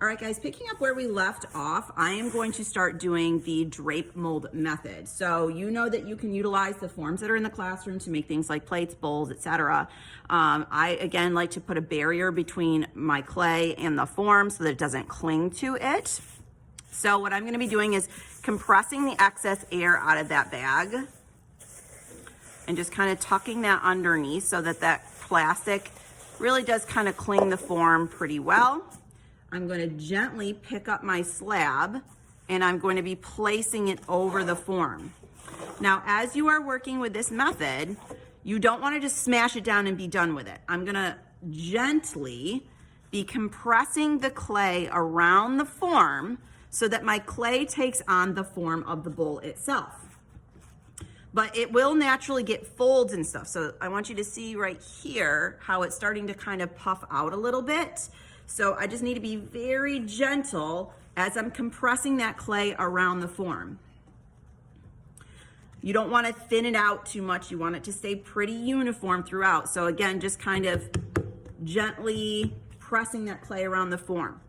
All right, guys, picking up where we left off, I am going to start doing the drape mold method. So you know that you can utilize the forms that are in the classroom to make things like plates, bowls, etc. I, again, like to put a barrier between my clay and the form so that it doesn't cling to it. So what I'm going to be doing is compressing the excess air out of that bag and just kind of tucking that underneath so that that plastic really does kind of cling the form pretty well. I'm going to gently pick up my slab and I'm going to be placing it over the form. Now, as you are working with this method, you don't want to just smash it down and be done with it. I'm going to gently be compressing the clay around the form so that my clay takes on the form of the bowl itself. But it will naturally get folds and stuff. So I want you to see right here how it's starting to kind of puff out a little bit. So I just need to be very gentle as I'm compressing that clay around the form. You don't want to thin it out too much. You want it to stay pretty uniform throughout. So again, just kind of gently pressing that clay around the form.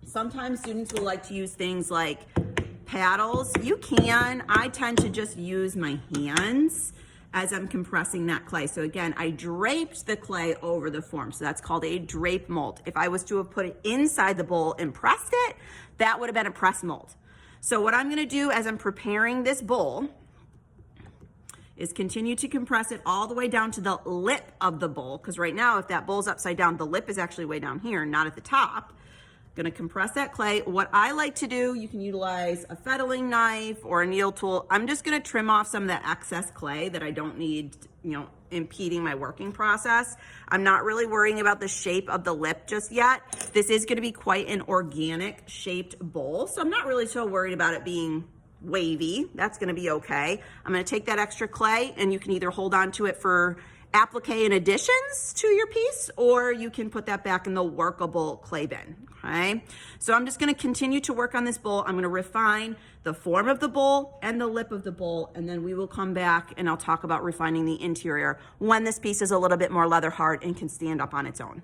Sometimes students will like to use things like paddles. You can. I tend to just use my hands as I'm compressing that clay. So again, I draped the clay over the form. So that's called a drape mold. If I was to have put it inside the bowl and pressed it, that would have been a press mold. So what I'm gonna do as I'm preparing this bowl is continue to compress it all the way down to the lip of the bowl. Because right now, if that bowl's upside down, the lip is actually way down here, not at the top. Gonna compress that clay. What I like to do, you can utilize a fettling knife or a needle tool. I'm just gonna trim off some of that excess clay that I don't need, impeding my working process. I'm not really worrying about the shape of the lip just yet. This is gonna be quite an organic shaped bowl, so I'm not really so worried about it being wavy. That's gonna be okay. I'm gonna take that extra clay and you can either hold on to it for applique and additions to your piece, or you can put that back in the workable clay bin, okay? So I'm just gonna continue to work on this bowl. I'm gonna refine the form of the bowl and the lip of the bowl, and then we will come back and I'll talk about refining the interior when this piece is a little bit more leather hard and can stand up on its own.